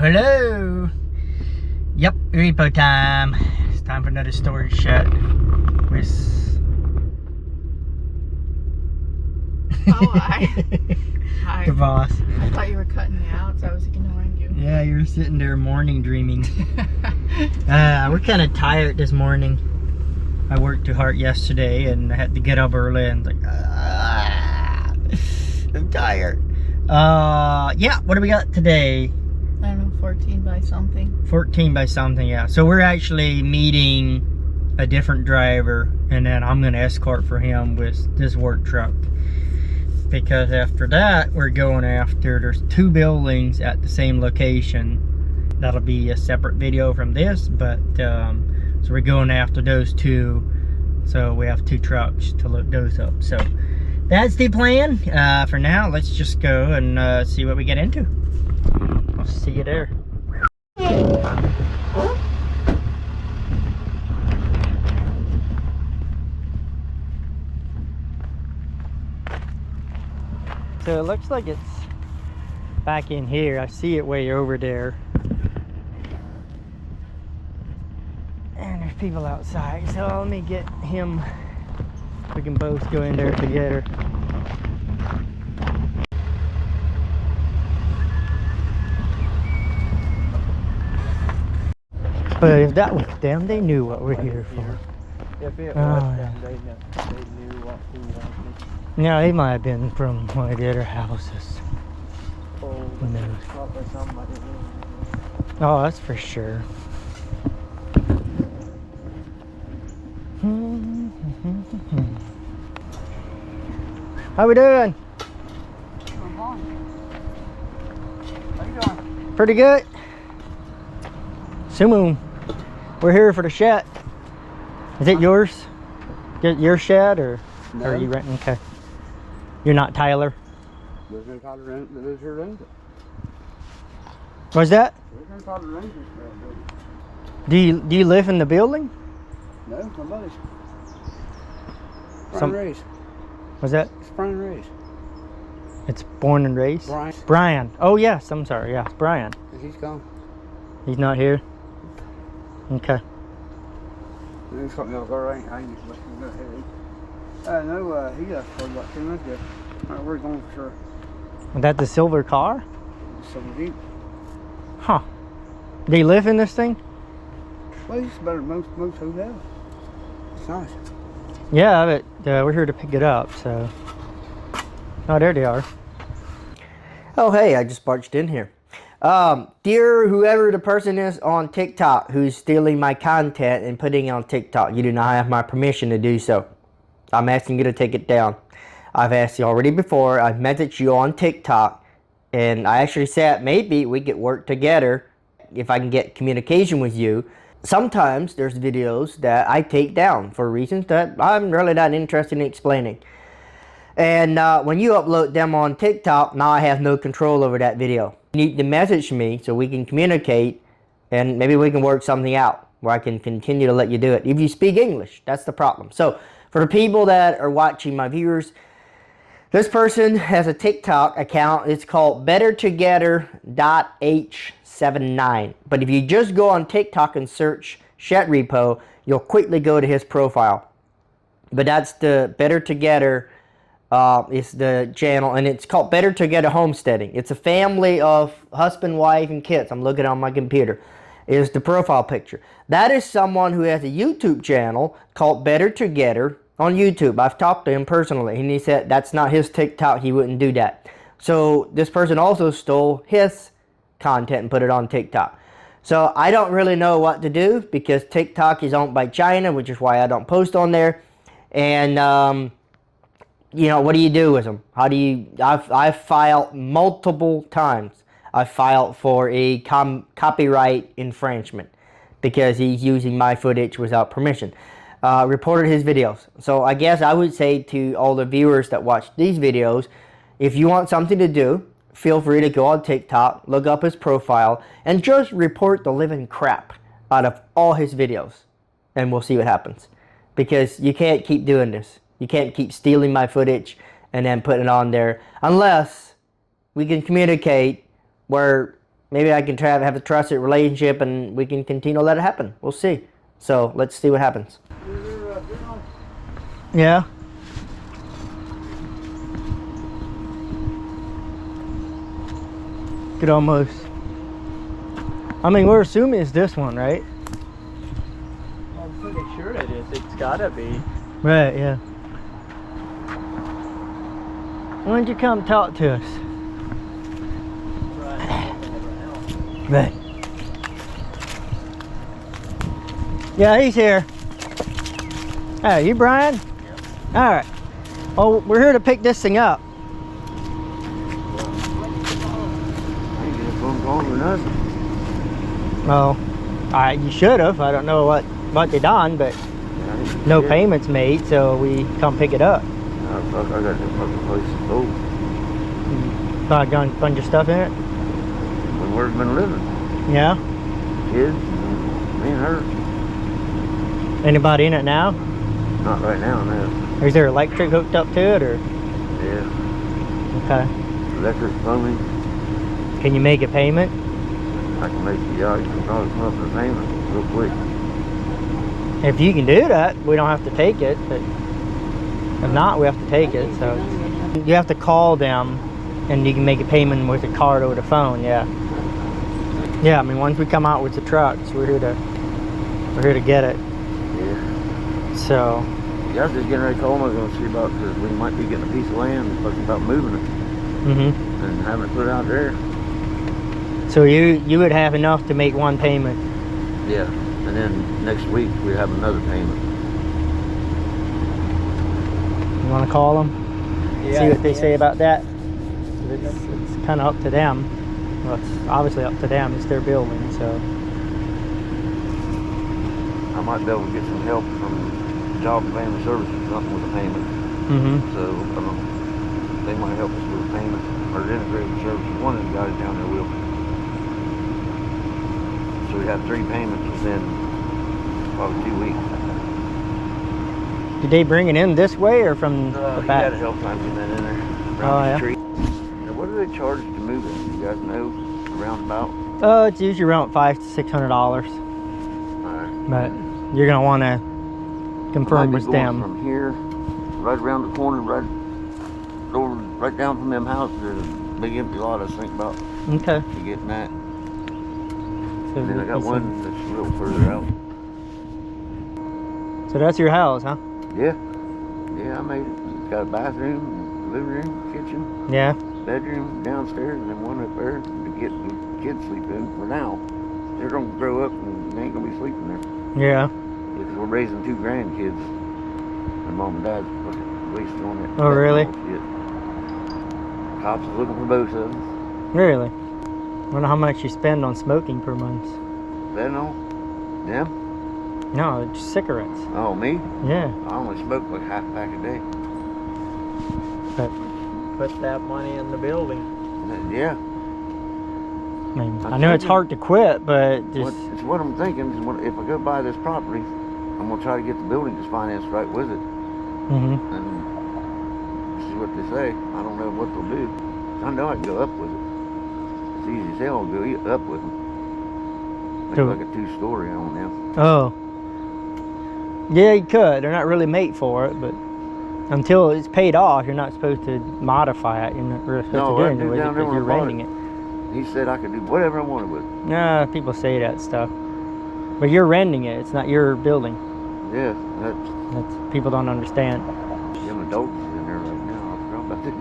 Hello. Yep, repo time. It's time for another storage shed with Hi. The boss. I thought you were cutting me out, so I was ignoring you. Yeah, you were sitting there morning dreaming. We're kind of tired this morning. I worked too hard yesterday and I had to get up early and like, I'm tired. Yeah, what do we got today? I don't know, 14 by something. 14 by something, yeah. So we're actually meeting a different driver, and then I'm gonna escort for him with this work truck. Because after that, we're going after, there's 2 buildings at the same location. That'll be a separate video from this, but so we're going after those 2. So we have 2 trucks to look those up. So that's the plan. For now, let's just go and see what we get into. I'll see you there. So it looks like it's back in here. I see it way over there. And there's people outside. So let me get him. We can both go in there together. But if that was them, they knew what we're here for. If it was them, they knew what we wanted. Yeah, they might have been from one of the other houses. Oh, No. probably somebody. Oh, that's for sure. How we doing? How you doing? Pretty good. Sumo, we're here for the shed. Is it yours? Your shed, or No. are you renting? Okay. You're not Tyler. We're going to try to rent it. What's that? We're going to try to rent it. Do you live in the building? No, somebody's. Brian Some- Ray's. What's that? It's Brian Ray's. It's born and raised? Brian. Brian. Oh yes, I'm sorry. Yeah, it's Brian. He's gone. He's not here? Okay. He's got me all right. I used to listen to him. No, he left for about 2 minutes ago. We're going for sure. Was that the silver car? Some Jeep. Huh. Do you live in this thing? Well, it's better than most hotels. It's nice. Yeah, but we're here to pick it up, so. Oh, there they are. Oh, hey, I just barged in here. Dear whoever the person is on TikTok who's stealing my content and putting it on TikTok, you do not have my permission to do so. I'm asking you to take it down. I've asked you already before. I've messaged you on TikTok, and I actually said maybe we could work together if I can get communication with you. Sometimes there's videos that I take down for reasons that I'm really not interested in explaining. And when you upload them on TikTok, now I have no control over that video. You need to message me so we can communicate, and maybe we can work something out where I can continue to let you do it. If you speak English, that's the problem. So for the people that are watching, my viewers, this person has a TikTok account. It's called bettertogether.h79. But if you just go on TikTok and search Shed Repo, you'll quickly go to his profile. But that's the Better Together is the channel, and it's called Better Together Homesteading. It's a family of husband, wife, and kids. I'm looking on my computer. Is the profile picture. That is someone who has a YouTube channel called Better Together on YouTube. I've talked to him personally, and he said that's not his TikTok. He wouldn't do that. So this person also stole his content and put it on TikTok. So I don't really know what to do because TikTok is owned by China, which is why I don't post on there. And you know, what do you do with them? How do you? I've filed multiple times. I filed for a copyright infringement because he's using my footage without permission. Reported his videos. So I guess I would say to all the viewers that watch these videos, if you want something to do, feel free to go on TikTok, look up his profile, and just report the living crap out of all his videos. And we'll see what happens. Because you can't keep doing this. You can't keep stealing my footage and then putting it on there. Unless we can communicate where maybe I can have a trusted relationship and we can continue to let it happen. We'll see. So let's see what happens. Yeah. Could almost. I mean, we're assuming it's this one, right? I'm pretty sure it is. It's gotta be. Right, yeah. Why don't you come talk to us? Right. Yeah, he's here. Hey, you Brian? Yep. All right. Well, we're here to pick this thing up. I ain't get a phone call or nothing. Well, you should have. I don't know what they done, but no payments made, so we come pick it up. I got that fucking place sold. Got a bunch of stuff in it? When we've been living. Yeah. Kids, and me and her. Anybody in it now? Not right now, no. Is there electric hooked up to it, or? Yeah. Okay. Electric, plumbing. Can you make a payment? I can make the yard. You can probably come up with a payment real quick. If you can do that, we don't have to take it, but if not, we have to take it. So you have to call them and you can make a payment with a card over the phone. Yeah. Yeah, I mean, once we come out with the trucks, we're here to get it. Yeah. So Yeah, I was just getting ready to call them. I was going to see about, because we might be getting a piece of land and fucking about moving it and having it put out there. So you would have enough to make one payment. Yeah. And then next week we have another payment. You want to call them? Yeah, See what they say about that? It's kind of up to them. Well, it's obviously up to them. It's their building, so. I might be able to get some help from Job and Family Services or something with a payment. So they might help us with a payment. Or integrated services. One of the guys down there will. So we have 3 payments within probably 2 weeks. Did they bring it in this way or from the He back? had a help time getting that in there. Around Oh, the yeah. street. Now, what do they charge to move it? You guys know? Roundabout? It's usually around $500 to $600. Alright. But you're gonna want to confirm with them. From here, right around the corner, right over, right down from them houses. There's a big empty lot. I was thinking about Okay. you getting that. So, And then I got one that's a little further out. so that's your house, huh? Yeah, yeah, I made it. It's got a bathroom, living room, kitchen, Yeah. bedroom downstairs, and then one up there to get the kids sleep in for now. They're gonna grow up and they ain't gonna be sleeping there. Yeah. Because we're raising 2 grandkids. And mom and dad's fucking wasted on it. Oh, really? Shit. Cops is looking for both of them. Really? Wonder how much you spend on smoking per month. Fentanyl? Them? No, just cigarettes. Oh, me? Yeah. I only smoke like half a pack a day. But Put that money in the building. Yeah. I mean, I know it's hard to quit, but just It's what I'm thinking. Is if I go buy this property, I'm gonna try to get the building just financed right with it, and see what they say. I don't know what they'll do. I know I can go up with it. It's easy as hell. I'll go up with them. Make So- like a 2-story on them. Oh. Yeah, you could. They're not really made for it, but until it's paid off, you're not supposed to modify it. You're not really supposed No, to do that anything dude with it down there because you're when I bought renting it. He said I could do whatever I wanted with it. Nah, people say that stuff. But you're renting it. It's not your building. Yeah, That's people don't understand. them adults in there right now. I forgot about that.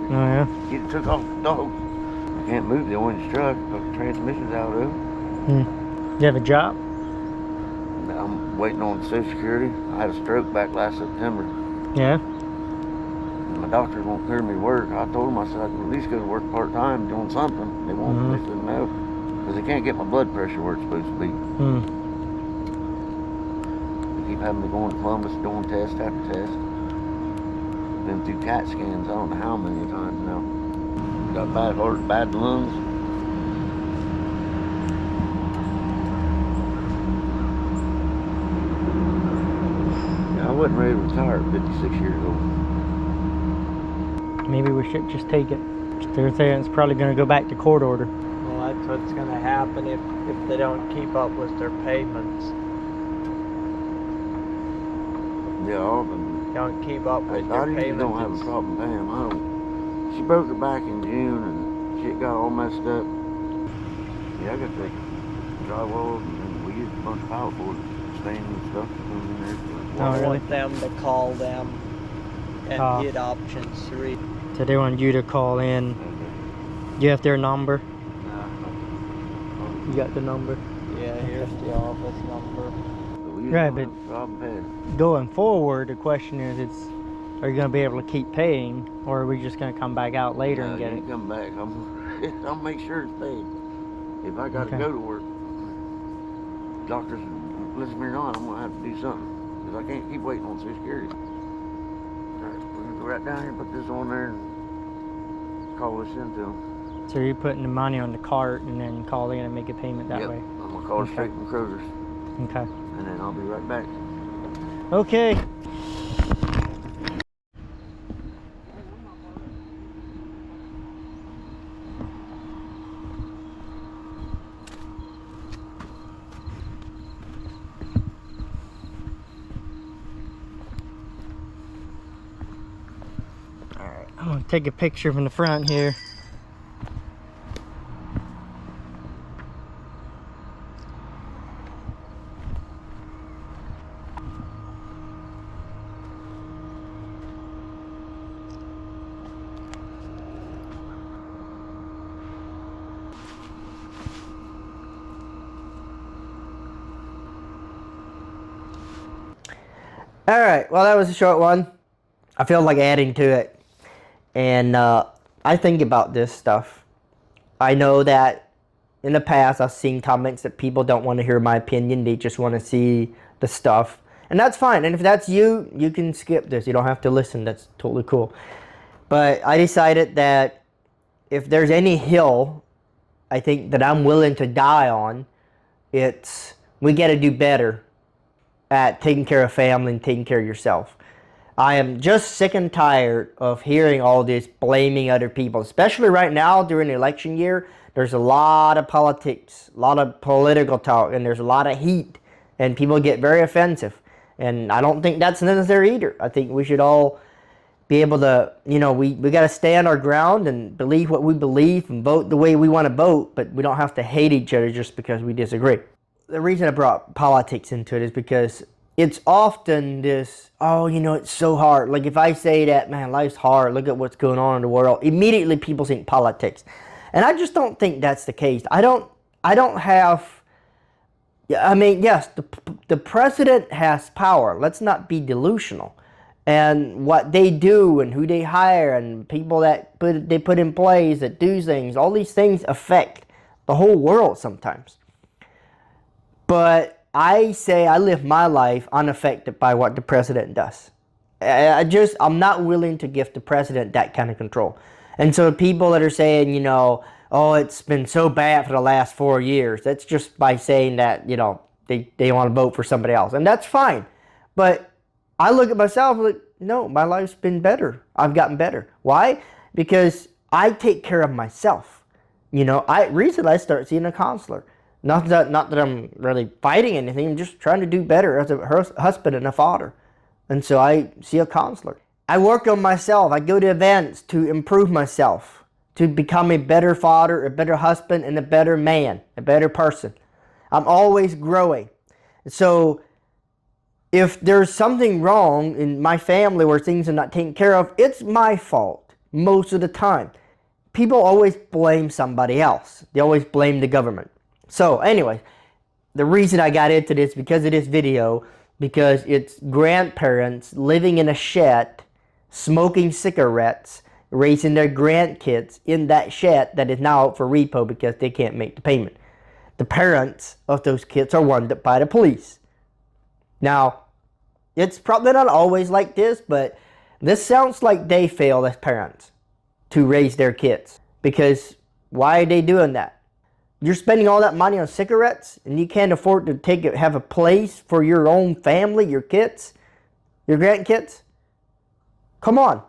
Oh yeah. He took off the dogs. I can't move the orange truck because the transmission's out of it. You have a job? I'm waiting on Social Security. I had a stroke back last September. Yeah. My doctors won't clear me to work. I told them, I said, I can at least go to work part-time doing something. They won't. They said no, because they can't get my blood pressure where it's supposed to be. They keep having me going to Columbus, doing test after test. Been through CAT scans, I don't know how many times now. Got bad heart, bad lungs. Yeah, I wasn't ready to retire at 56 years old. Maybe we should just take it. They're saying it's probably going to go back to court order. Well, that's what's going to happen if they don't keep up with their payments. Yeah, often. Don't keep up with I your usually payments. don't have a problem paying. I don't. She broke her back in June and shit got all messed up. Yeah, I got the drywall and we used a bunch of power board stain and stuff to put in there. I want them to call them and hit option 3. So they want you to call in. Do you have their number? You got the number? Yeah, here's the office number. Right, but going forward, the question is, are you going to be able to keep paying, or are we just going to come back out later and get it? Come back. I'll make sure it's paid. If I got to go to work, doctors listen to me or not, I'm going to have to do something, because I can't keep waiting on Social Security. All right, we're going to go right down here and put this on there and call this into them. So you're putting the money on the cart and then call in and make a payment that way? I'm going to call straight from Kroger's. Okay. And then I'll be right back. Okay. Alright, I'm going to take a picture from the front here. All right, well, that was a short one. I feel like adding to it. And I think about this stuff. I know that in the past I've seen comments that people don't want to hear my opinion. They just want to see the stuff. And that's fine. And if that's you, you can skip this. You don't have to listen. That's totally cool. But I decided that if there's any hill I think that I'm willing to die on, it's we got to do better at taking care of family and taking care of yourself. I am just sick and tired of hearing all this blaming other people, especially right now during the election year. There's a lot of politics, a lot of political talk, and there's a lot of heat, and people get very offensive. And I don't think that's necessary either. I think we should all be able to, we got to stand our ground and believe what we believe and vote the way we want to vote, but we don't have to hate each other just because we disagree. The reason I brought politics into it is because it's often this, it's so hard. Like if I say that, man, life's hard, look at what's going on in the world, immediately people think politics. And I just don't think that's the case. I don't have, yes, the president has power. Let's not be delusional. And what they do and who they hire and people that they put in place that do things, all these things affect the whole world sometimes. But I say I live my life unaffected by what the president does. I'm not willing to give the president that kind of control. And so people that are saying, it's been so bad for the last 4 years, that's just by saying that, they want to vote for somebody else. And that's fine. But I look at myself like, no, my life's been better. I've gotten better. Why? Because I take care of myself. Recently I started seeing a counselor. Not that I'm really fighting anything. I'm just trying to do better as a husband and a father. And so I see a counselor. I work on myself. I go to events to improve myself, to become a better father, a better husband, and a better man, a better person. I'm always growing. So if there's something wrong in my family where things are not taken care of, it's my fault most of the time. people always blame somebody else. They always blame the government. So anyway, the reason I got into this because of this video, because it's grandparents living in a shed, smoking cigarettes, raising their grandkids in that shed that is now out for repo because they can't make the payment. The parents of those kids are wanted by the police. Now, it's probably not always like this, but this sounds like they fail as parents to raise their kids. Because why are they doing that? You're spending all that money on cigarettes and you can't afford to have a place for your own family, your kids, your grandkids? Come on.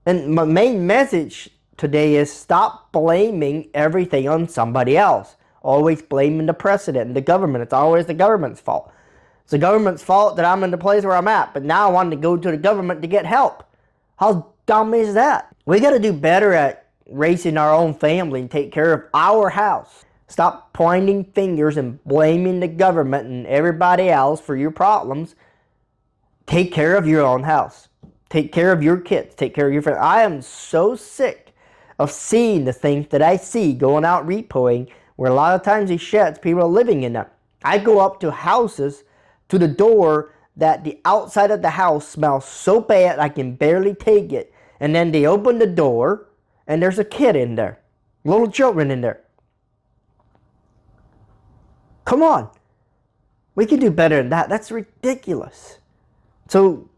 And my main message today is stop blaming everything on somebody else. Always blaming the president and the government. It's always the government's fault. It's the government's fault that I'm in the place where I'm at, but now I want to go to the government to get help. How dumb is that? We got to do better at raising our own family and take care of our house. Stop pointing fingers and blaming the government and everybody else for your problems. Take care of your own house. Take care of your kids. Take care of your friends. I am so sick of seeing the things that I see going out repoing, where a lot of times these sheds, people are living in them. I go up to houses, to the door, that the outside of the house smells so bad I can barely take it. And then they open the door and there's a kid in there. Little children in there. Come on. We can do better than that. That's ridiculous. So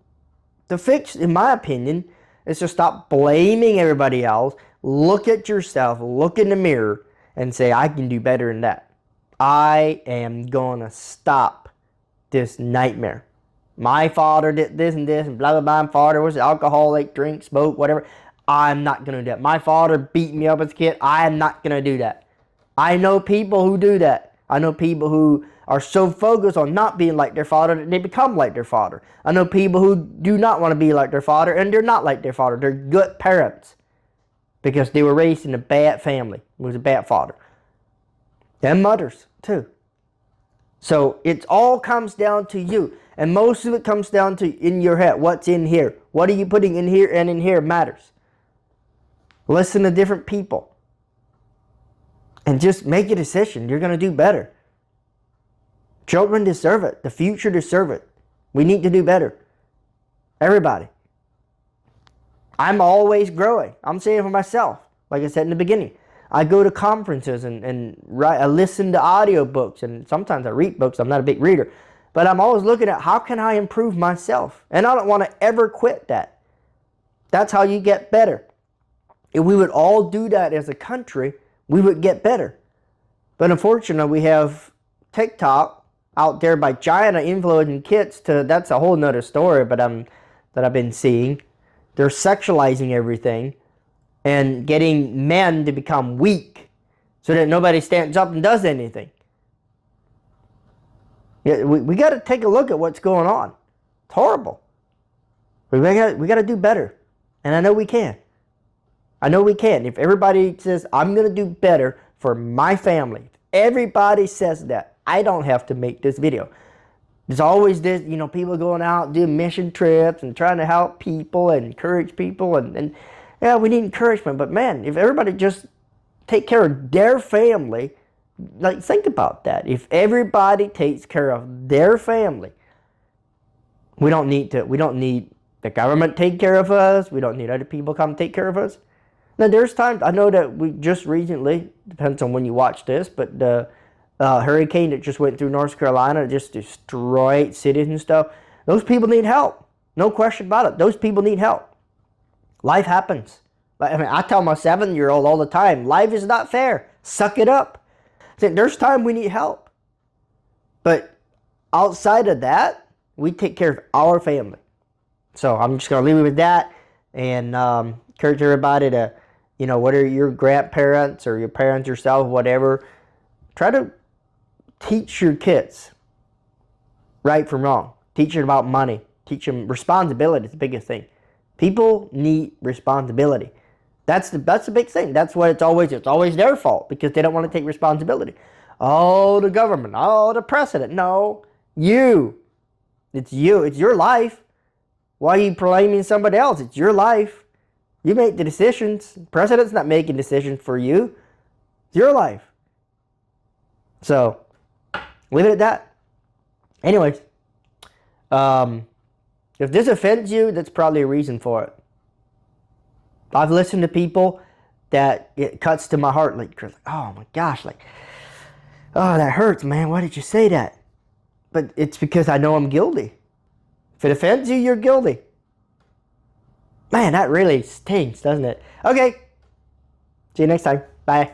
the fix, in my opinion, is to stop blaming everybody else. Look at yourself. Look in the mirror and say, I can do better than that. I am going to stop this nightmare. My father did this and this and blah, blah, blah. My father was alcoholic, drink, smoke, whatever. I'm not going to do that. My father beat me up as a kid. I am not going to do that. I know people who do that. I know people who are so focused on not being like their father that they become like their father. I know people who do not want to be like their father and they're not like their father. They're good parents because they were raised in a bad family. It was a bad father. And mothers too. So it all comes down to you. And most of it comes down to in your head. What's in here? What are you putting in here and in here matters. Listen to different people. And just make a decision. You're going to do better. Children deserve it. The future deserve it. We need to do better. Everybody. I'm always growing. I'm saying it for myself. Like I said in the beginning. I go to conferences and write. I listen to audiobooks. And sometimes I read books. I'm not a big reader. But I'm always looking at how can I improve myself. And I don't want to ever quit that. That's how you get better. If we would all do that as a country, we would get better. But unfortunately, we have TikTok out there by China influencing kids to, that's a whole nother story, but that I've been seeing. They're sexualizing everything and getting men to become weak so that nobody stands up and does anything. Yeah, we got to take a look at what's going on. It's horrible. We got to do better. And I know we can. I know we can. If everybody says, I'm going to do better for my family. If everybody says that, I don't have to make this video. There's always this, people going out and doing mission trips and trying to help people and encourage people. And yeah, we need encouragement. But man, if everybody just take care of their family, like think about that. If everybody takes care of their family, we don't need the government take care of us. We don't need other people come take care of us. Now there's times, I know that we just recently, depends on when you watch this, but the hurricane that just went through North Carolina, just destroyed cities and stuff. Those people need help. No question about it. Those people need help. Life happens. I tell my 7-year-old all the time, life is not fair. Suck it up. There's time we need help. But outside of that, we take care of our family. So I'm just going to leave it with that and encourage everybody to, whether your grandparents or your parents yourself, whatever, try to teach your kids right from wrong. Teach them about money. Teach them responsibility is the biggest thing. People need responsibility. That's the big thing. That's what it's always their fault because they don't want to take responsibility. Oh, the government. Oh, the president. No, you. It's you. It's your life. Why are you blaming somebody else? It's your life. You make the decisions. President's not making decisions for you. It's your life. So, leave it at that. Anyways, if this offends you, that's probably a reason for it. I've listened to people that it cuts to my heart, like, oh my gosh, like, oh, that hurts, man. Why did you say that? But it's because I know I'm guilty. If it offends you, you're guilty. Man, that really stinks, doesn't it? Okay. See you next time. Bye.